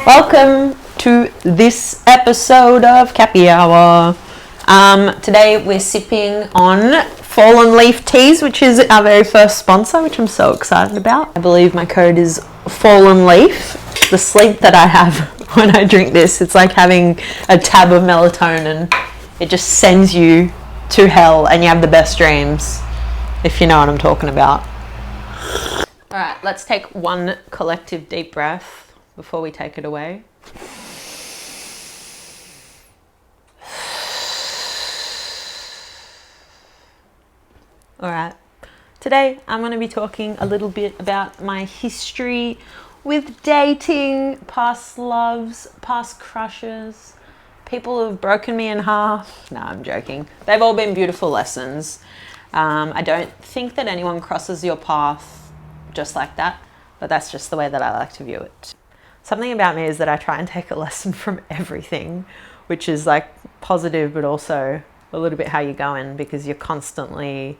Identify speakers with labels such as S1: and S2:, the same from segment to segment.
S1: Welcome to this episode of Cappy Hour. Today we're sipping on Fallenleaf teas, which is our very first sponsor, which I'm so excited about. I believe my code is Fallenleaf. The sleep that I have when I drink this, it's like having a tab of melatonin. It just sends you to hell and you have the best dreams, if you know what I'm talking about. Alright, let's take one collective deep breath before we take it away. Alright, today I'm going to be talking a little bit about my history with dating, past loves, past crushes, people who have broken me in half. No, I'm joking. They've all been beautiful lessons. I don't think that anyone crosses your path just like that, but that's just the way that I like to view it. Something about me is that I try and take a lesson from everything, which is like positive, but also a little bit how you're going, because you're constantly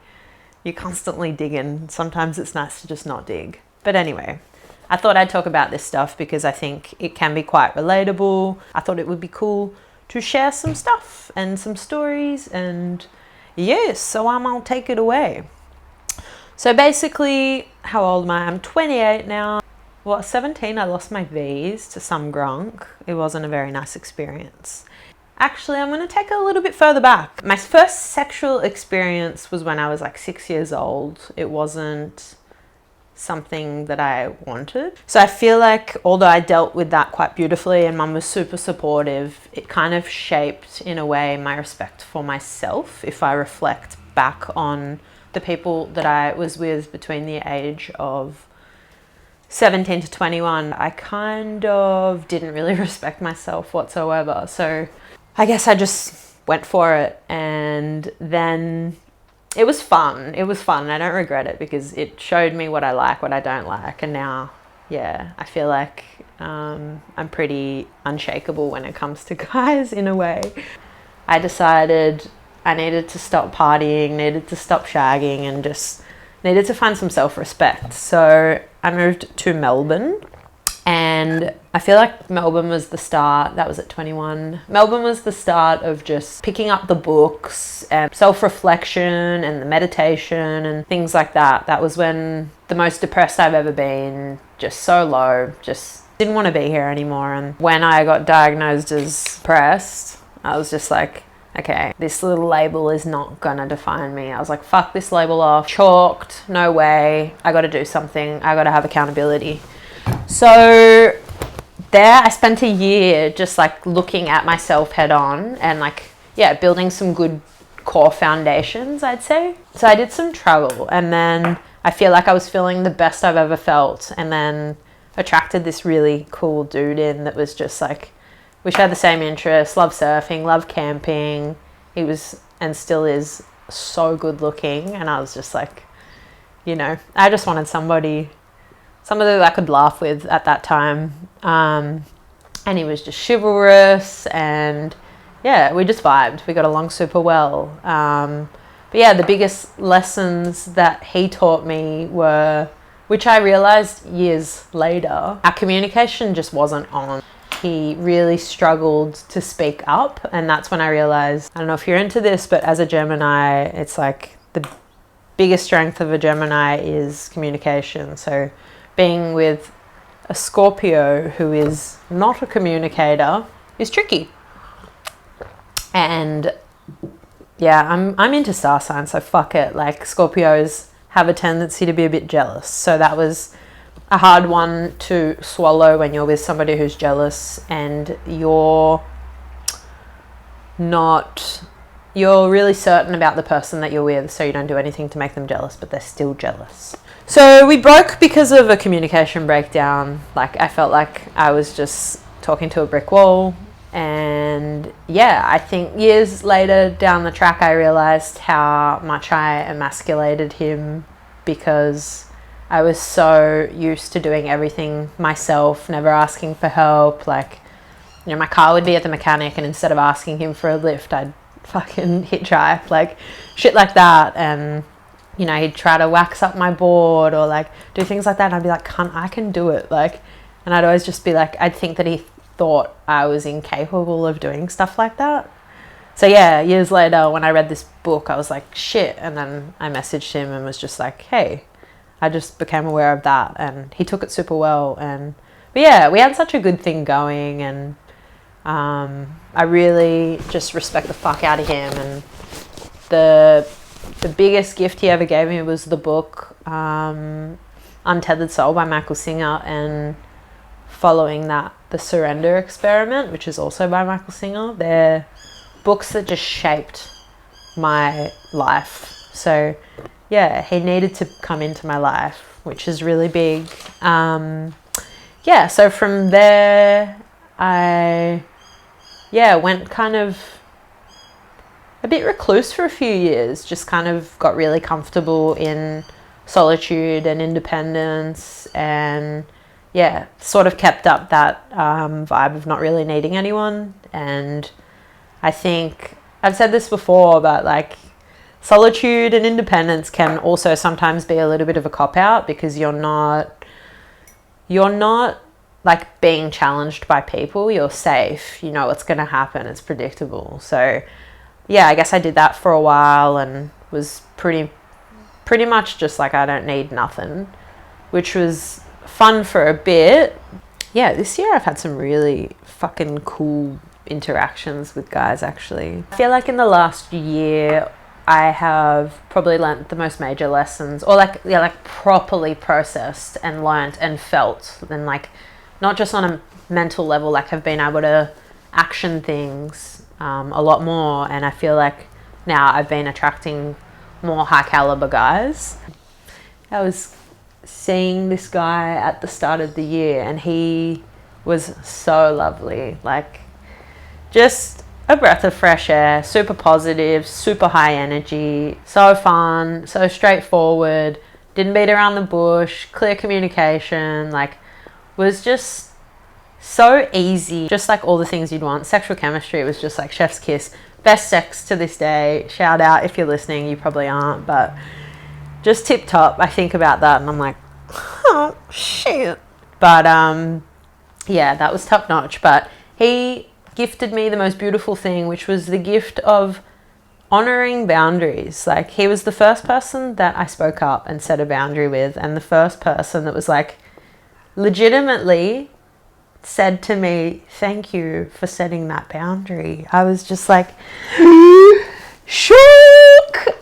S1: digging. Sometimes it's nice to just not dig. But anyway, I thought I'd talk about this stuff because I think it can be quite relatable. I thought it would be cool to share some stuff and some stories, and yes, so I'll take it away. So basically, how old am I? I'm 28 now. Well, at 17, I lost my V's to some grunk. It wasn't a very nice experience. Actually, I'm going to take it a little bit further back. My first sexual experience was when I was like 6 years old. It wasn't something that I wanted. So I feel like although I dealt with that quite beautifully and mum was super supportive, it kind of shaped in a way my respect for myself. If I reflect back on the people that I was with between the age of 17 to 21, I kind of didn't really respect myself whatsoever. So I guess I just went for it, and then it was fun. It was fun. I don't regret it because it showed me what I like, what I don't like. And now, yeah, I feel like I'm pretty unshakable when it comes to guys in a way. I decided I needed to stop partying, needed to stop shagging, and just needed to find some self-respect. So I moved to Melbourne, and I feel like Melbourne was the start. That was at 21. Melbourne was the start of just picking up the books and self-reflection and the meditation and things like that. That was when the most depressed I've ever been, just so low, just didn't want to be here anymore. And when I got diagnosed as depressed, I was just like, okay, this little label is not gonna define me. I was like, fuck this label off. Chalked, no way. I gotta do something. I gotta have accountability. So there I spent a year just like looking at myself head on and like, yeah, building some good core foundations, I'd say. So I did some travel, and then I feel like I was feeling the best I've ever felt, and then attracted this really cool dude in that was just like, we shared the same interests, love surfing, love camping. He was, and still is, so good looking. And I was just like, you know, I just wanted somebody that I could laugh with at that time. And he was just chivalrous, and yeah, we just vibed. We got along super well. But yeah, the biggest lessons that he taught me were, which I realized years later, our communication just wasn't on. He really struggled to speak up, and that's when I realized, I don't know if you're into this, but as a Gemini, it's like the biggest strength of a Gemini is communication. So being with a Scorpio who is not a communicator is tricky. And yeah, I'm into star signs, so fuck it. Like, Scorpios have a tendency to be a bit jealous. So that was a hard one to swallow when you're with somebody who's jealous and you're really certain about the person that you're with, so you don't do anything to make them jealous, but they're still jealous. So we broke because of a communication breakdown. Like, I felt like I was just talking to a brick wall. And yeah, I think years later down the track, I realized how much I emasculated him, because I was so used to doing everything myself, never asking for help. Like, you know, my car would be at the mechanic, and instead of asking him for a lift, I'd fucking hitchhike, like shit like that. And, you know, he'd try to wax up my board or like do things like that. And I'd be like, cunt, I can do it. Like, and I'd always just be like, I'd think that he thought I was incapable of doing stuff like that. So yeah, years later when I read this book, I was like, shit. And then I messaged him and was just like, hey, I just became aware of that. And he took it super well. But yeah, we had such a good thing going, and I really just respect the fuck out of him. And the biggest gift he ever gave me was the book Untethered Soul by Michael Singer, and following that, The Surrender Experiment, which is also by Michael Singer. They're books that just shaped my life. So yeah, he needed to come into my life, which is really big. Yeah, so from there I went kind of a bit recluse for a few years, just kind of got really comfortable in solitude and independence, and yeah, sort of kept up that vibe of not really needing anyone. And I think I've said this before, but like solitude and independence can also sometimes be a little bit of a cop-out, because you're not like being challenged by people. You're safe, you know what's going to happen, it's predictable. So yeah, I guess I did that for a while and was pretty much just like, I don't need nothing, which was fun for a bit. Yeah, this year I've had some really fucking cool interactions with guys, actually. I feel like in the last year I have probably learnt the most major lessons, or like properly processed and learnt and felt, and like not just on a mental level, like I've been able to action things a lot more. And I feel like now I've been attracting more high caliber guys. I was seeing this guy at the start of the year, and he was so lovely, like just a breath of fresh air, super positive, super high energy, so fun, so straightforward, didn't beat around the bush, clear communication, like was just so easy, just like all the things you'd want. Sexual chemistry was just like chef's kiss. Best sex to this day. Shout out if you're listening, you probably aren't, but just tip top. I think about that and I'm like, oh shit. But yeah, that was top notch. But he gifted me the most beautiful thing, which was the gift of honoring boundaries. Like, he was the first person that I spoke up and set a boundary with, and the first person that was like legitimately said to me, thank you for setting that boundary. I was just like shook.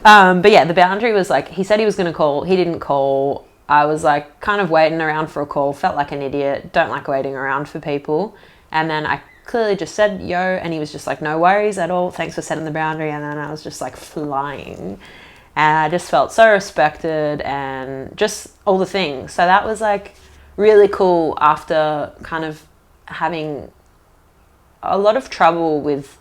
S1: But yeah, the boundary was like, he said he was going to call, he didn't call. I was like kind of waiting around for a call, felt like an idiot, don't like waiting around for people. And then I clearly just said yo, and he was just like, no worries at all, thanks for setting the boundary. And then I was just like flying, and I just felt so respected and just all the things. So that was like really cool, after kind of having a lot of trouble with,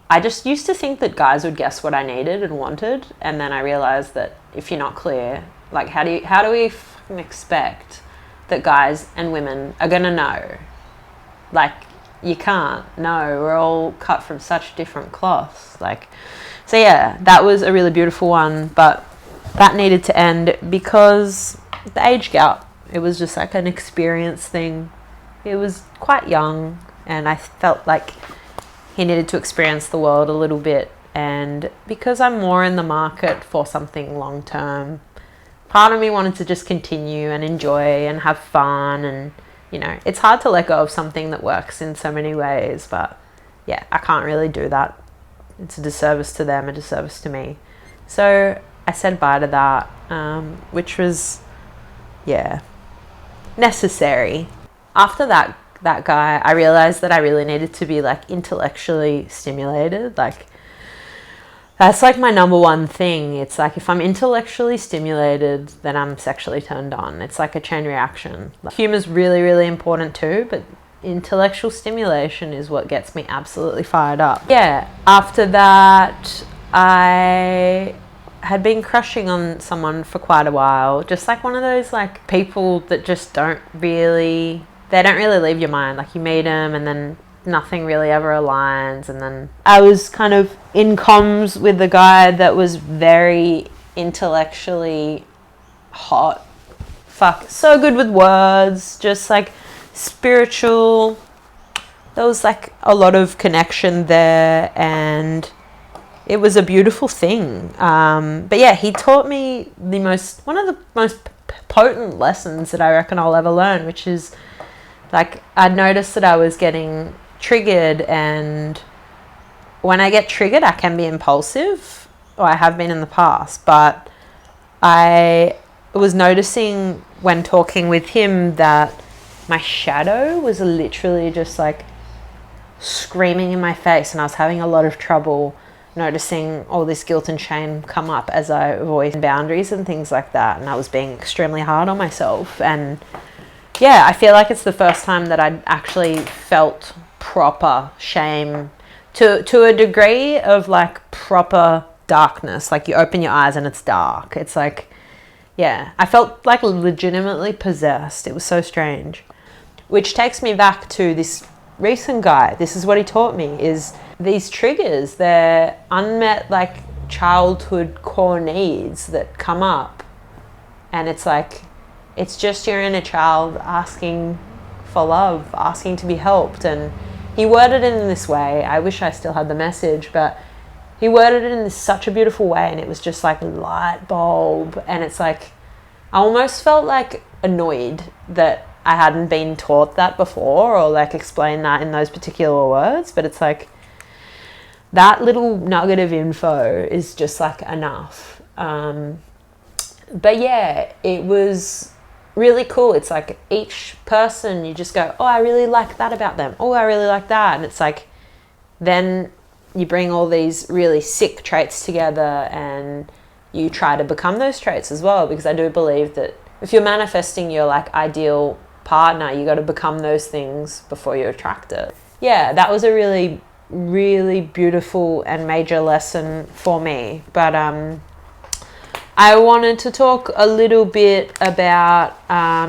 S1: I just used to think that guys would guess what I needed and wanted, and then I realized that if you're not clear, like how do we fucking expect that guys and women are gonna know? Like, you can't. No, we're all cut from such different cloths. Like, so yeah, that was a really beautiful one, but that needed to end because the age gap. It was just like an experience thing. It was quite young, and I felt like he needed to experience the world a little bit. And because I'm more in the market for something long term, part of me wanted to just continue and enjoy and have fun. And, you know, it's hard to let go of something that works in so many ways, but yeah, I can't really do that. It's a disservice to them, a disservice to me. So I said bye to that, which was, yeah, necessary. After that guy, I realized that I really needed to be like intellectually stimulated. Like, that's like my number one thing. It's like, if I'm intellectually stimulated, then I'm sexually turned on. It's like a chain reaction. Like, humor's really, really important too, but intellectual stimulation is what gets me absolutely fired up. Yeah, after that, I had been crushing on someone for quite a while. Just like one of those like people that just don't really leave your mind. Like, you meet them and then nothing really ever aligns. And then I was kind of in comms with a guy that was very intellectually hot. Fuck, so good with words, just like spiritual, there was like a lot of connection there, and it was a beautiful thing. But yeah, he taught me one of the most potent lessons that I reckon I'll ever learn, which is like, I'd noticed that I was getting triggered, and when I get triggered, I can be impulsive, or I have been in the past, but I was noticing when talking with him that my shadow was literally just like screaming in my face, and I was having a lot of trouble noticing all this guilt and shame come up as I voiced boundaries and things like that, and I was being extremely hard on myself. And yeah, I feel like it's the first time that I'd actually felt proper shame to a degree of like proper darkness. Like, you open your eyes and it's dark. It's like, yeah, I felt like legitimately possessed. It was so strange. Which takes me back to this recent guy. This is what he taught me, is these triggers, they're unmet like childhood core needs that come up. And it's like, it's just your inner child asking for love, asking to be helped. And he worded it in this way. I wish I still had the message, but he worded it in such a beautiful way, and it was just like light bulb. And it's like, I almost felt like annoyed that I hadn't been taught that before, or like explained that in those particular words. But it's like, that little nugget of info is just like enough. But yeah, it was really cool. It's like each person, you just go, oh, I really like that about them. Oh, I really like that. And it's like, then you bring all these really sick traits together and you try to become those traits as well. Because I do believe that if you're manifesting your like ideal partner, you got to become those things before you attract it. Yeah, that was a really, really beautiful and major lesson for me. But I wanted to talk a little bit about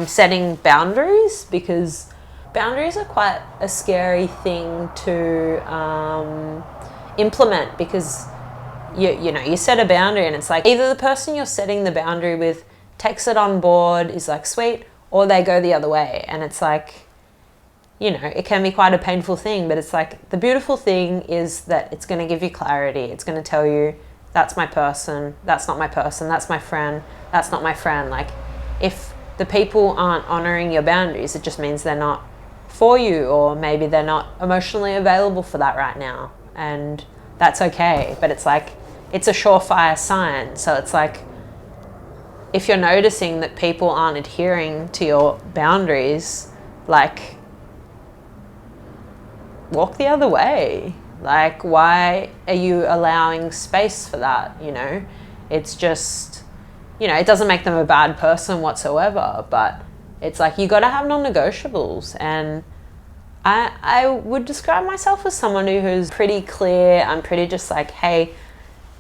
S1: setting boundaries, because boundaries are quite a scary thing to implement, because you set a boundary and it's like, either the person you're setting the boundary with takes it on board, is like sweet, or they go the other way. And it's like, it can be quite a painful thing, but it's like, the beautiful thing is that it's going to give you clarity. It's going to tell you, that's my person, that's not my person, that's my friend, that's not my friend. Like, if the people aren't honoring your boundaries, it just means they're not for you, or maybe they're not emotionally available for that right now. And that's okay. But it's like, it's a surefire sign. So it's like, if you're noticing that people aren't adhering to your boundaries, like, walk the other way. Like, why are you allowing space for that? It's just, it doesn't make them a bad person whatsoever, but it's like, you got to have non-negotiables. And I would describe myself as someone who's pretty clear. I'm pretty just like, hey,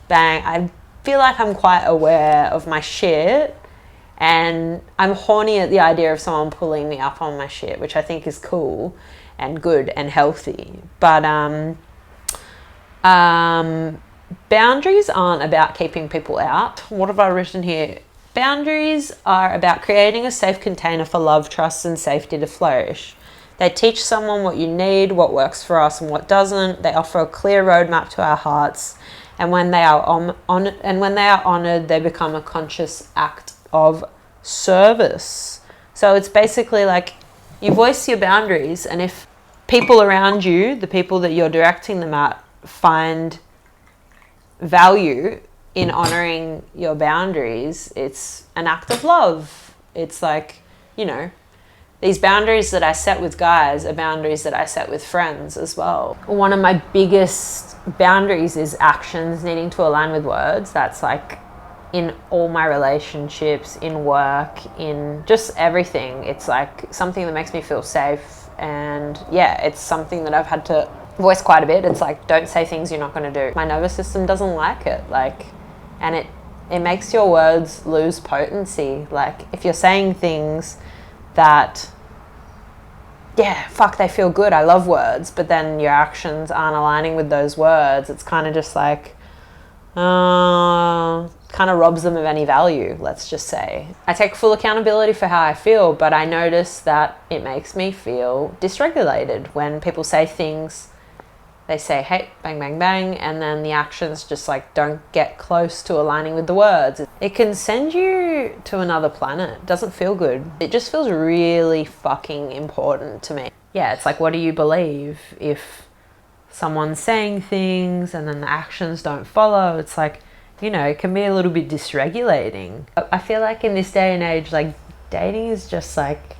S1: bang. I feel like I'm quite aware of my shit, and I'm horny at the idea of someone pulling me up on my shit, which I think is cool and good and healthy. But boundaries aren't about keeping people out. What have I written here? Boundaries are about creating a safe container for love, trust, and safety to flourish. They teach someone what you need, what works for us and what doesn't. They offer a clear roadmap to our hearts. And when they are honored, they become a conscious act of service. So it's basically like, you voice your boundaries, and if people around you, the people that you're directing them at, find value in honoring your boundaries, it's an act of love. It's like, these boundaries that I set with guys are boundaries that I set with friends as well. One of my biggest boundaries is actions needing to align with words. That's like in all my relationships, in work, in just everything. It's like something that makes me feel safe. And yeah, it's something that I've had to voice quite a bit. It's like, don't say things you're not going to do. My nervous system doesn't like it. And it makes your words lose potency. Like, if you're saying things that, they feel good, I love words, but then your actions aren't aligning with those words, it's kind of just like, kind of robs them of any value, let's just say. I take full accountability for how I feel, but I notice that it makes me feel dysregulated when people say things. They say, hey, bang, bang, bang, and then the actions just like don't get close to aligning with the words. It can send you to another planet. It doesn't feel good. It just feels really fucking important to me. Yeah, it's like, what do you believe? If someone's saying things and then the actions don't follow, it's like, you know, it can be a little bit dysregulating. I feel like in this day and age, like, dating is just like,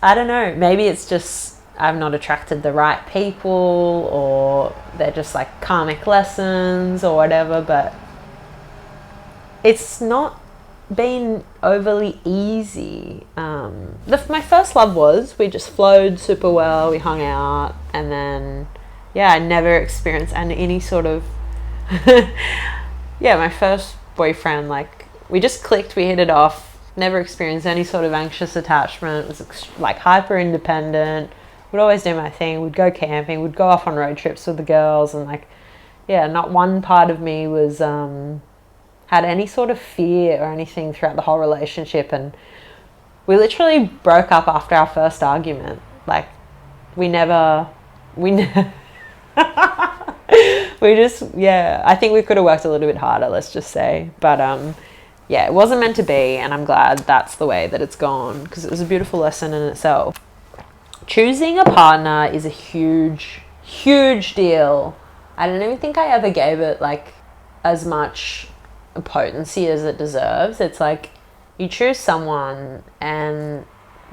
S1: I don't know, maybe it's just I've not attracted the right people, or they're just like karmic lessons or whatever, but it's not been overly easy. My first love was, we just flowed super well, we hung out, and then, yeah, I never experienced any sort of, yeah, my first boyfriend, like, we just clicked, we hit it off, never experienced any sort of anxious attachment, was like hyper independent, would always do my thing, would go camping, would go off on road trips with the girls, and like, yeah, not one part of me was, had any sort of fear or anything throughout the whole relationship. And we literally broke up after our first argument. Like, we just, yeah, I think we could have worked a little bit harder, let's just say. But yeah, it wasn't meant to be, and I'm glad that's the way that it's gone, because it was a beautiful lesson in itself. Choosing a partner is a huge, huge deal. I don't even think I ever gave it like as much potency as it deserves. It's like, you choose someone, and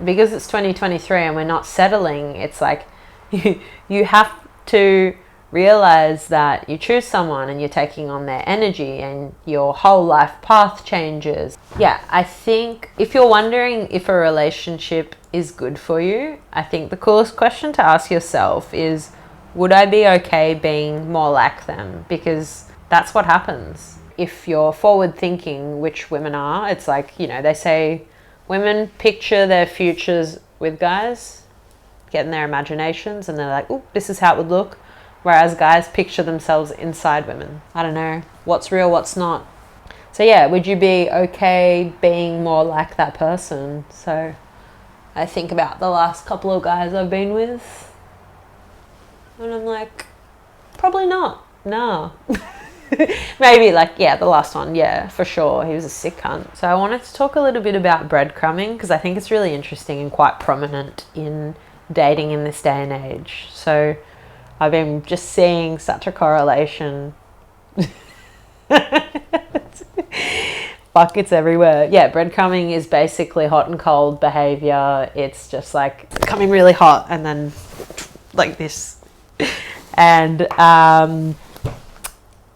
S1: because it's 2023 and we're not settling, it's like you have to realize that you choose someone and you're taking on their energy, and your whole life path changes. Yeah, I think if you're wondering if a relationship is good for you, I think the coolest question to ask yourself is, would I be okay being more like them? Because that's what happens. If you're forward thinking, which women are, it's like, you know, they say women picture their futures with guys, get in their imaginations, and they're like, oh, this is how it would look. Whereas guys picture themselves inside women. I don't know what's real, what's not. So yeah, would you be okay being more like that person? So I think about the last couple of guys I've been with, and I'm like, probably not. No. Maybe like, yeah, the last one, yeah, for sure. He was a sick cunt. So I wanted to talk a little bit about breadcrumbing, because I think it's really interesting and quite prominent in dating in this day and age. So I've been just seeing such a correlation. Fuck, it's everywhere. Yeah, breadcrumbing is basically hot and cold behavior. It's just like coming really hot and then like this. And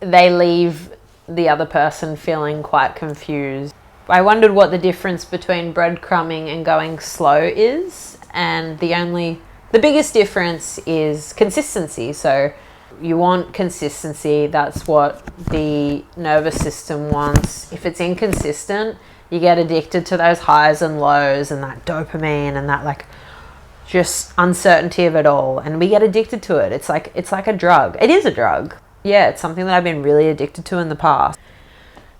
S1: they leave the other person feeling quite confused. I wondered what the difference between breadcrumbing and going slow is. And the biggest difference is consistency. So you want consistency. That's what the nervous system wants. If it's inconsistent, you get addicted to those highs and lows and that dopamine and that like just uncertainty of it all. And we get addicted to it. It's like a drug. It is a drug. Yeah, it's something that I've been really addicted to in the past.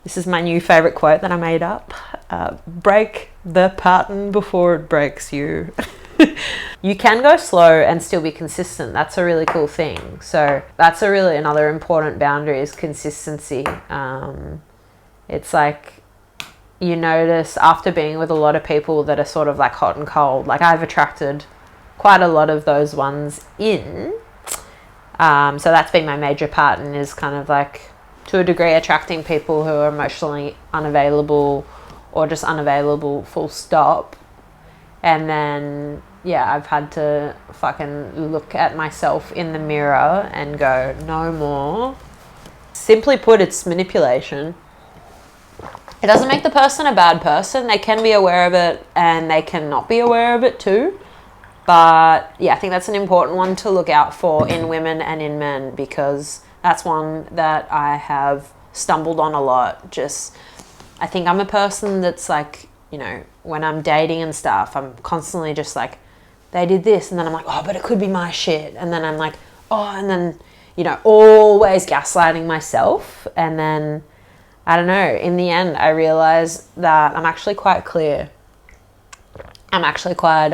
S1: This is my new favorite quote that I made up. Break the pattern before it breaks you. You can go slow and still be consistent. That's a really cool thing. So that's another important boundary is consistency. It's like, you notice after being with a lot of people that are sort of like hot and cold, like I've attracted quite a lot of those ones in. So that's been my major pattern, is kind of like, to a degree, attracting people who are emotionally unavailable or just unavailable full stop. And then, yeah, I've had to fucking look at myself in the mirror and go, no more. Simply put, it's manipulation. It doesn't make the person a bad person. They can be aware of it and they can not be aware of it too. But yeah, I think that's an important one to look out for in women and in men, because that's one that I have stumbled on a lot. Just, I think I'm a person that's like, you know, when I'm dating and stuff, I'm constantly just like, they did this, and then I'm like, oh, but it could be my shit. And then I'm like, oh, and then you know, always gaslighting myself. And then, I don't know, in the end, I realized that I'm actually quite clear. I'm actually quite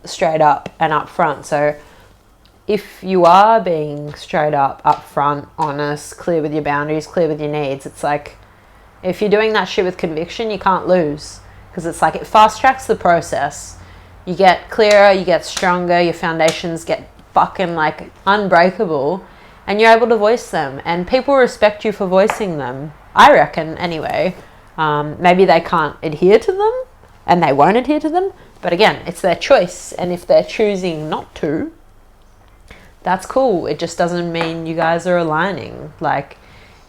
S1: straight up and upfront. So if you are being straight up, upfront, honest, clear with your boundaries, clear with your needs, it's like, if you're doing that shit with conviction, you can't lose. Because it's like, it fast tracks the process. You get clearer, you get stronger, your foundations get fucking like unbreakable, and you're able to voice them. And people respect you for voicing them, I reckon, anyway. Maybe they can't adhere to them, and they won't adhere to them. But again, it's their choice. And if they're choosing not to, that's cool. It just doesn't mean you guys are aligning. Like,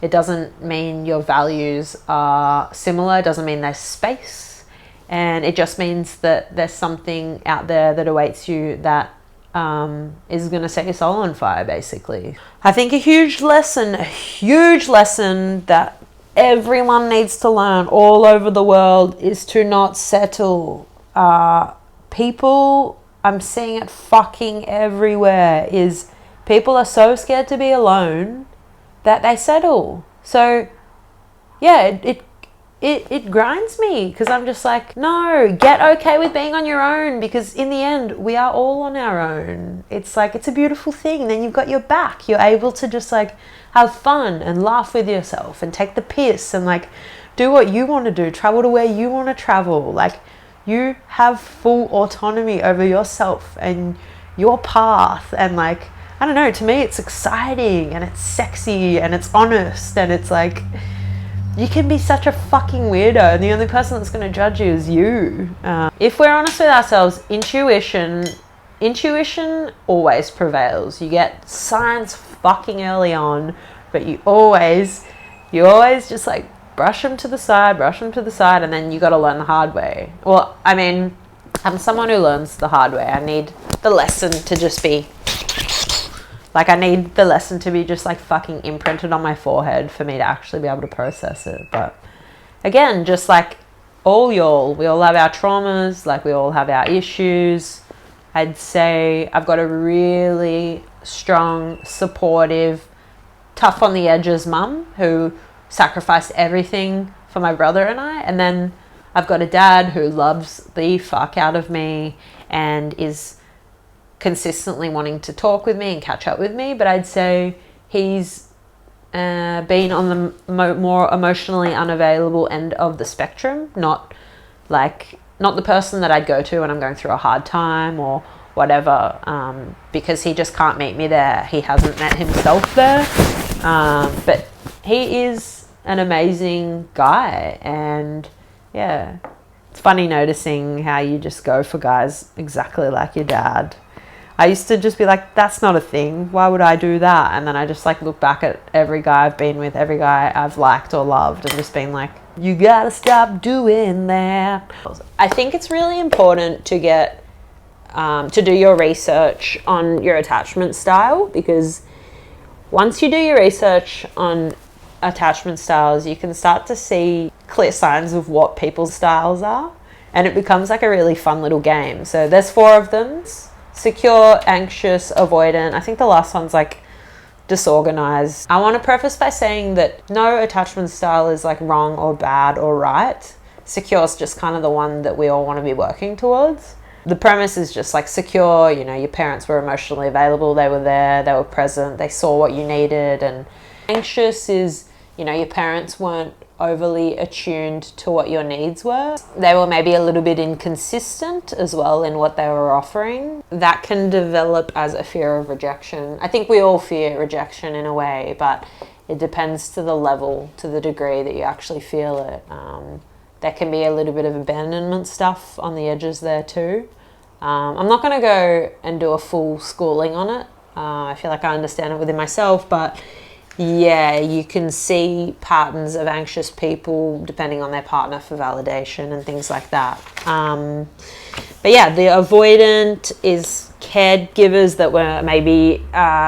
S1: it doesn't mean your values are similar. It doesn't mean there's space. And it just means that there's something out there that awaits you that is going to set your soul on fire, basically. I think a huge lesson that everyone needs to learn all over the world is to not settle. People, I'm seeing it fucking everywhere, is people are so scared to be alone that they settle. So yeah, it grinds me, because I'm just like, no, get okay with being on your own, because in the end we are all on our own. It's like, it's a beautiful thing. Then you've got your back, you're able to just like have fun and laugh with yourself and take the piss and like do what you want to do, travel to where you want to travel. Like, you have full autonomy over yourself and your path. And like, I don't know, to me it's exciting and it's sexy and it's honest, and it's like, you can be such a fucking weirdo and the only person that's going to judge you is you. If we're honest with ourselves, intuition always prevails. You get signs fucking early on, but you always just like brush them to the side, and then you got to learn the hard way. Well, I mean, I'm someone who learns the hard way. I need the lesson to just be like, I need the lesson to be just like fucking imprinted on my forehead for me to actually be able to process it. But again, just like all y'all, we all have our traumas, like we all have our issues. I'd say I've got a really strong, supportive, tough on the edges mum who sacrificed everything for my brother and I. And then I've got a dad who loves the fuck out of me and is consistently wanting to talk with me and catch up with me. But I'd say he's been on the more emotionally unavailable end of the spectrum. Not the person that I'd go to when I'm going through a hard time or whatever, because he just can't meet me there. He hasn't met himself there. But he is an amazing guy. And yeah, it's funny noticing how you just go for guys exactly like your dad. I used to just be like, that's not a thing. Why would I do that? And then I just like look back at every guy I've been with, every guy I've liked or loved, and just been like, you gotta stop doing that. I think it's really important to get to do your research on your attachment style, because once you do your research on attachment styles, you can start to see clear signs of what people's styles are, and it becomes like a really fun little game. So there's 4 of them: secure, anxious, avoidant. I think the last one's like disorganized. I want to preface by saying that no attachment style is like wrong or bad or right. Secure is just kind of the one that we all want to be working towards. The premise is just like secure, you know, your parents were emotionally available, they were there, they were present, they saw what you needed. And anxious is, you know, your parents weren't overly attuned to what your needs were. They were maybe a little bit inconsistent as well in what they were offering. That can develop as a fear of rejection. I think we all fear rejection in a way, but it depends to the level, to the degree that you actually feel it. There can be a little bit of abandonment stuff on the edges there too. I'm not going to go and do a full schooling on it. I feel like I understand it within myself, but yeah, you can see patterns of anxious people depending on their partner for validation and things like that. But yeah, the avoidant is caregivers that were maybe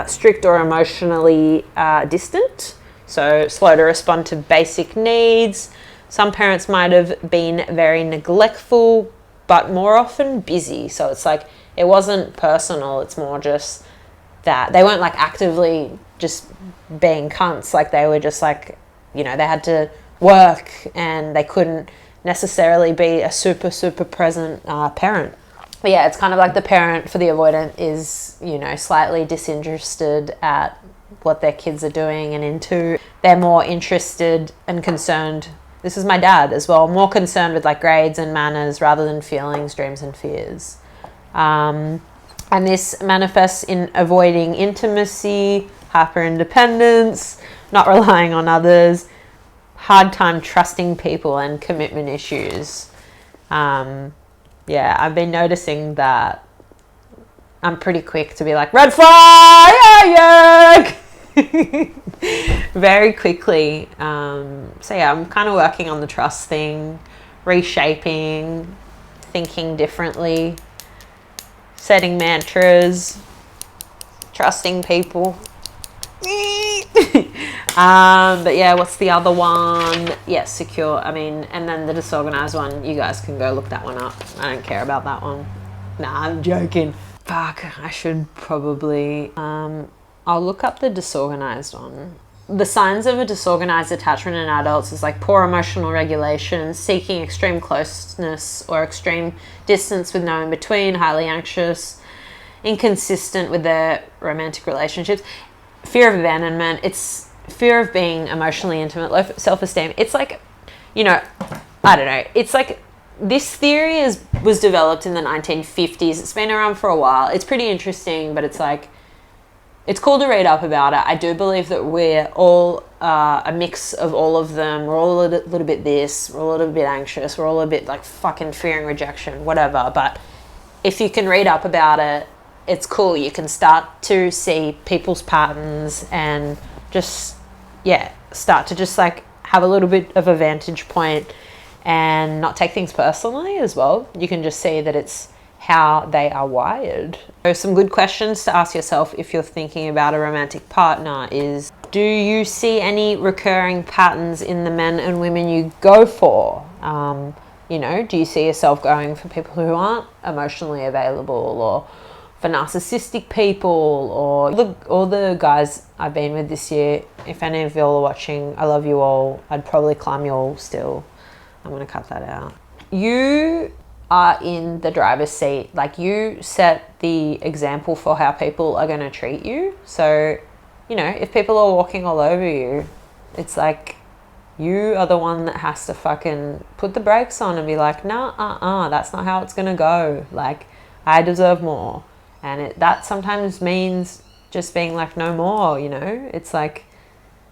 S1: strict or emotionally distant, so slow to respond to basic needs. Some parents might have been very neglectful, but more often busy. So it's like, it wasn't personal, it's more just that. They weren't like actively just being cunts. Like they were just like, you know, they had to work and they couldn't necessarily be a super present parent. But yeah, it's kind of like the parent for the avoidant is, you know, slightly disinterested at what their kids are doing and into. They're more interested and concerned. This is my dad as well, more concerned with like grades and manners rather than feelings, dreams and fears. And this manifests in avoiding intimacy, hyper-independence, not relying on others, hard time trusting people, and commitment issues. Yeah, I've been noticing that I'm pretty quick to be like, red flag, yeah, very quickly. So yeah, I'm kind of working on the trust thing, reshaping, thinking differently, setting mantras, trusting people. But yeah, what's the other one? Yeah, secure. I mean, and then the disorganized one, you guys can go look that one up. I don't care about that one. Nah, I'm joking. Fuck, I should probably I'll look up the disorganized one. The signs of a disorganized attachment in adults is like poor emotional regulation, seeking extreme closeness or extreme distance with no in between, highly anxious, inconsistent with their romantic relationships, fear of abandonment, it's fear of being emotionally intimate, low self-esteem. It's like, you know, I don't know. It's like this theory was developed in the 1950s. It's been around for a while. It's pretty interesting, but it's like, it's cool to read up about it. I do believe that we're all a mix of all of them. We're all a little bit this, we're all a little bit anxious, we're all a bit like fucking fearing rejection, whatever. But if you can read up about it, it's cool. You can start to see people's patterns and just, yeah, start to just like have a little bit of a vantage point and not take things personally as well. You can just see that it's how they are wired. So some good questions to ask yourself if you're thinking about a romantic partner is, do you see any recurring patterns in the men and women you go for? You know, do you see yourself going for people who aren't emotionally available, or for narcissistic people, or all the guys I've been with this year? If any of y'all are watching, I love you all. I'd probably climb you all still. I'm gonna cut that out. You are in the driver's seat. Like, you set the example for how people are gonna treat you. So, you know, if people are walking all over you, it's like you are the one that has to fucking put the brakes on and be like, nah, that's not how it's gonna go. Like, I deserve more. And that sometimes means just being like, no more, you know? It's like,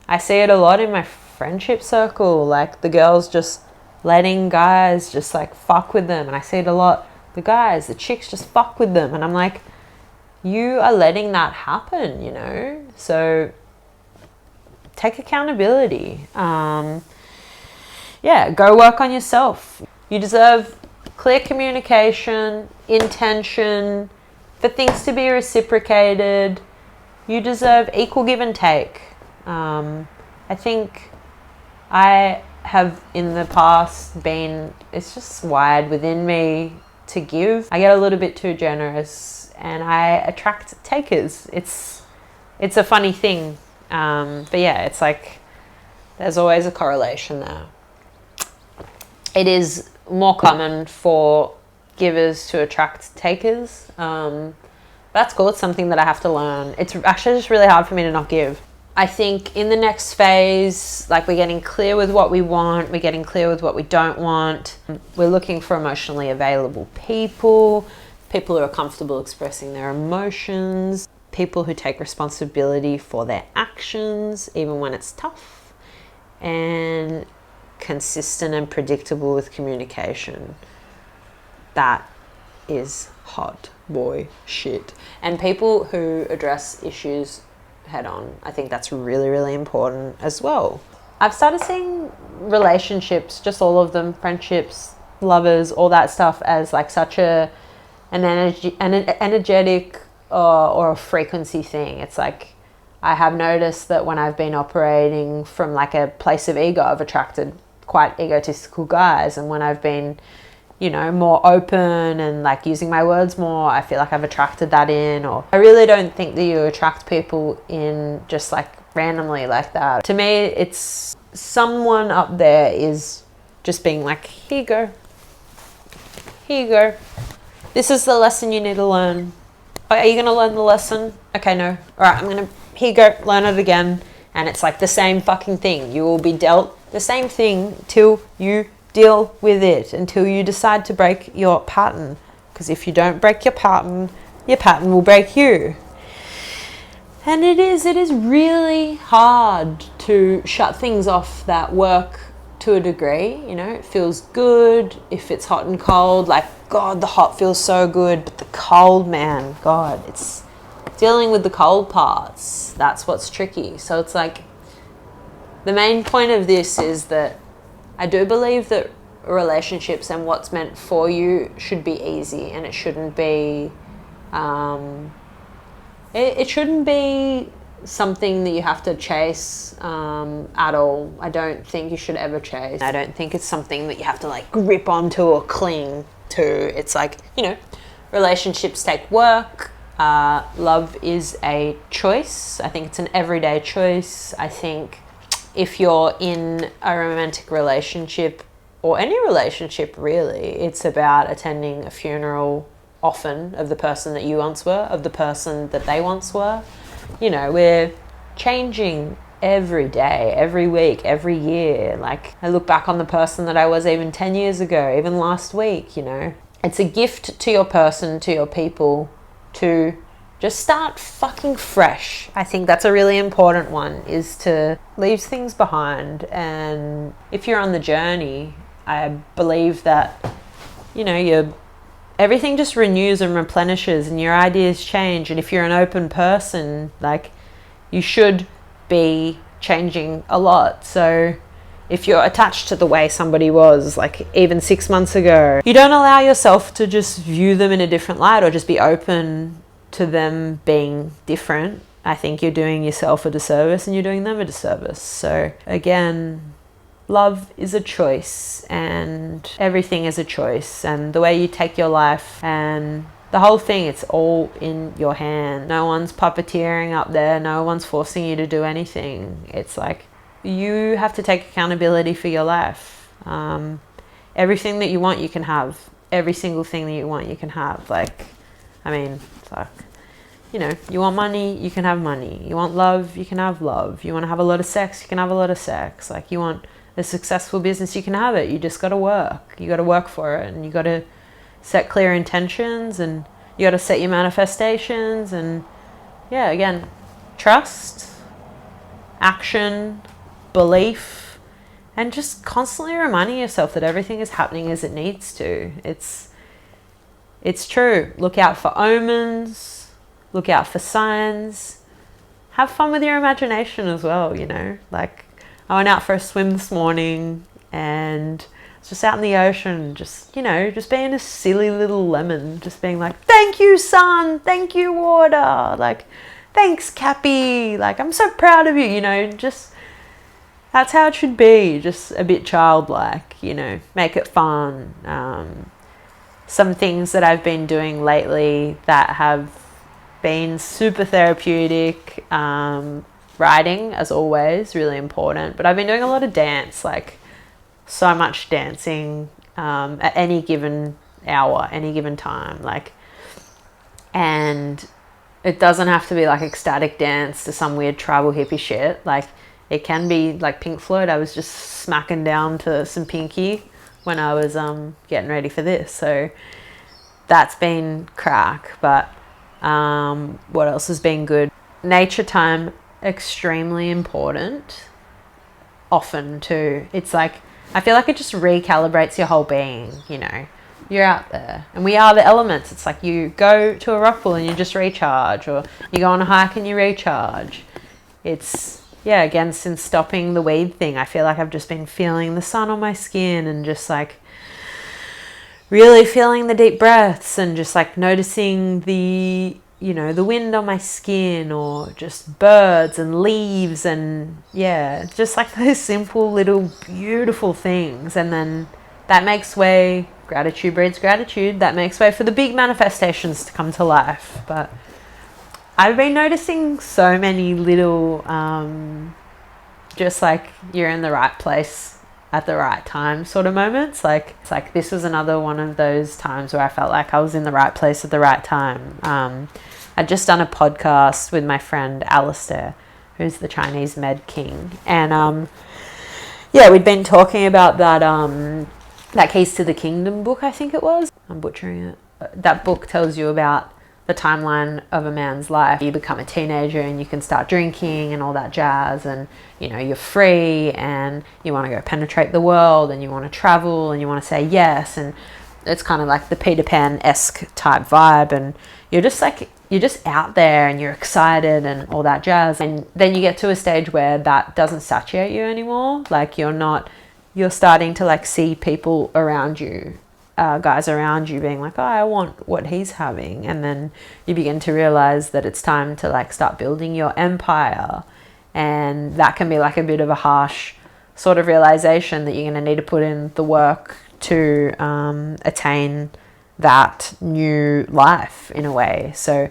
S1: I see it a lot in my friendship circle, like the girls just letting guys just like fuck with them. And I see it a lot, the chicks just fuck with them. And I'm like, you are letting that happen, you know? So take accountability. Yeah, go work on yourself. You deserve clear communication, intention, for things to be reciprocated. You deserve equal give and take. I think I have in the past been, it's just wired within me to give. I get a little bit too generous and I attract takers. It's a funny thing. But yeah, it's like there's always a correlation there. It is more common for givers to attract takers. That's cool. It's something that I have to learn. It's actually just really hard for me to not give. I think in the next phase, like, we're getting clear with what we want, we're getting clear with what we don't want. We're looking for emotionally available people who are comfortable expressing their emotions, people who take responsibility for their actions, even when it's tough, and consistent and predictable with communication. That is hot boy shit. And people who address issues head on. I think that's really, really important as well. I've started seeing relationships, just all of them, friendships, lovers, all that stuff, as like such an energetic or a frequency thing. It's like, I have noticed that when I've been operating from like a place of ego, I've attracted quite egotistical guys. And when I've been, you know, more open and like using my words more, I feel like I've attracted that in. Or I really don't think that you attract people in just like randomly like that. To me, it's someone up there is just being like, here you go. Here you go. This is the lesson you need to learn. Oh, are you going to learn the lesson? Okay, no. All right, I'm going to, here you go, learn it again. And it's like the same fucking thing. You will be dealt the same thing till you deal with it, until you decide to break your pattern. Because if you don't break your pattern will break you. And it is really hard to shut things off that work to a degree. You know, it feels good if it's hot and cold. Like, God, the hot feels so good, but the cold, man, God, it's dealing with the cold parts. That's what's tricky. So it's like, the main point of this is that I do believe that relationships and what's meant for you should be easy, and it shouldn't be, it shouldn't be something that you have to chase at all. I don't think you should ever chase. I don't think it's something that you have to like grip onto or cling to. It's like, you know, relationships take work. Love is a choice. I think it's an everyday choice. I think if you're in a romantic relationship, or any relationship really, it's about attending a funeral often of the person that you once were, of the person that they once were. You know, we're changing every day, every week, every year. Like, I look back on the person that I was even 10 years ago, even last week, you know. It's a gift to your person, to your people, to just start fucking fresh. I think that's a really important one, is to leave things behind. And if you're on the journey, I believe that, you know, everything just renews and replenishes and your ideas change. And if you're an open person, like, you should be changing a lot. So if you're attached to the way somebody was, like even 6 months ago, you don't allow yourself to just view them in a different light or just be open to them being different. I think you're doing yourself a disservice and you're doing them a disservice. So again, love is a choice, and everything is a choice, and the way you take your life and the whole thing, it's all in your hand. No one's puppeteering up there. No one's forcing you to do anything. It's like, you have to take accountability for your life. Everything that you want, you can have. Every single thing that you want, you can have. Like, I mean, fuck. You know, you want money, you can have money. You want love, you can have love. You want to have a lot of sex, you can have a lot of sex. Like, you want a successful business, you can have it. You just got to work. You got to work for it, and you got to set clear intentions, and you got to set your manifestations. And yeah, again, trust, action, belief, and just constantly reminding yourself that everything is happening as it needs to. It's true. Look out for omens, look out for signs, have fun with your imagination as well, you know. Like, I went out for a swim this morning and was just out in the ocean, just, you know, just being a silly little lemon, just being like, thank you, sun, thank you, water, like, thanks, Cappy, like, I'm so proud of you, you know. Just, that's how it should be, just a bit childlike, you know, make it fun. Some things that I've been doing lately that have been super therapeutic, writing, as always, really important, but I've been doing a lot of dance, like so much dancing at any given hour, any given time, like, and it doesn't have to be like ecstatic dance to some weird tribal hippie shit. Like, it can be like Pink Floyd. I was just smacking down to some Pinky when I was getting ready for this, so that's been crack. But what else has been good? Nature time, extremely important. Often too, it's like, I feel like it just recalibrates your whole being, you know. You're out there, and we are the elements. It's like, you go to a rock pool and you just recharge, or you go on a hike and you recharge. It's, yeah, again, since stopping the weed thing, I feel like I've just been feeling the sun on my skin, and just like really feeling the deep breaths, and just like noticing the, you know, the wind on my skin, or just birds and leaves, and yeah, just like those simple little beautiful things. And then that makes way gratitude breeds gratitude. That makes way for the big manifestations to come to life. But I've been noticing so many little, just like you're in the right place at the right time sort of moments. Like, it's like this was another one of those times where I felt like I was in the right place at the right time. I'd just done a podcast with my friend Alistair, who's the Chinese med king. And yeah, we'd been talking about that Keys to the Kingdom book, I think it was. I'm butchering it. That book tells you about the timeline of a man's life. You become a teenager and you can start drinking and all that jazz, and you know, you're free and you want to go penetrate the world and you want to travel and you want to say yes, and it's kind of like the Peter Pan-esque type vibe, and you're just out there and you're excited and all that jazz. And then you get to a stage where that doesn't saturate you anymore. Like you're starting to like see people around you, guys around you being like, oh, I want what he's having. And then you begin to realize that it's time to like start building your empire. And that can be like a bit of a harsh sort of realization that you're going to need to put in the work to attain that new life in a way. So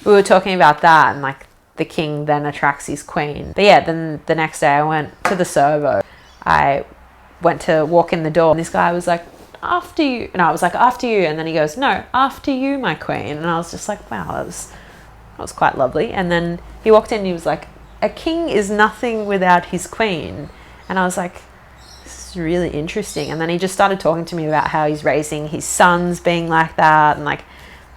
S1: we were talking about that, and like the king then attracts his queen. But yeah, then the next day I went to the servo. I went to walk in the door and this guy was like, after you. And I was like, after you. And then he goes, no, after you, my queen. And I was just like, wow, that was quite lovely. And then he walked in and he was like, a king is nothing without his queen. And I was like, this is really interesting. And then he just started talking to me about how he's raising his sons being like that, and like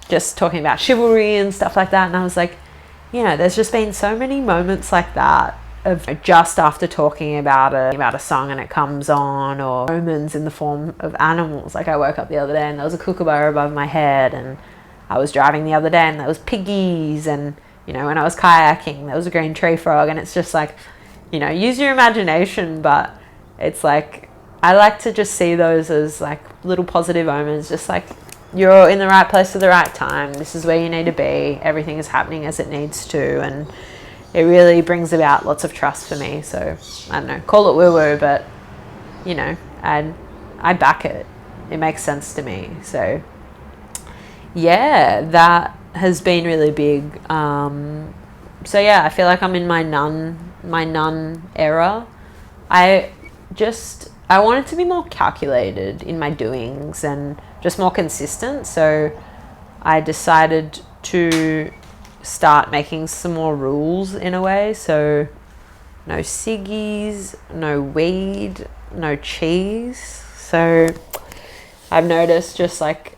S1: just talking about chivalry and stuff like that. And I was like, you know, there's just been so many moments like that of just after talking about a song and it comes on, or omens in the form of animals. Like I woke up the other day and there was a kookaburra above my head, and I was driving the other day and there was piggies, and you know, when I was kayaking there was a green tree frog. And it's just like, you know, use your imagination, but it's like I like to just see those as like little positive omens, just like you're in the right place at the right time. This is where you need to be. Everything is happening as it needs to, and it really brings about lots of trust for me. So I don't know, call it woo-woo, but you know, I back it. It makes sense to me. So yeah, that has been really big. So yeah, I feel like I'm in my nun era. I wanted to be more calculated in my doings and just more consistent. So I decided to start making some more rules in a way. So no ciggies, no weed, no cheese. So I've noticed just like,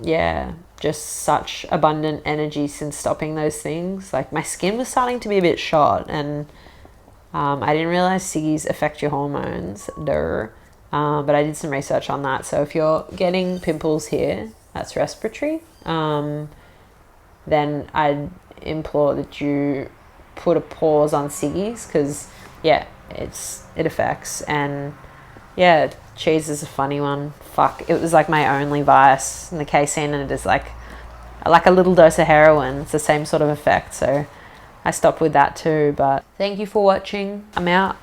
S1: yeah, just such abundant energy since stopping those things. Like my skin was starting to be a bit shot, and I didn't realize ciggies affect your hormones, but I did some research on that. So if you're getting pimples here, that's respiratory. Then I'd implore that you put a pause on ciggies, because yeah, it affects. And yeah, cheese is a funny one. Fuck, it was like my only vice, and the casein in it is like a little dose of heroin. It's the same sort of effect. So I stopped with that too. But thank you for watching. I'm out.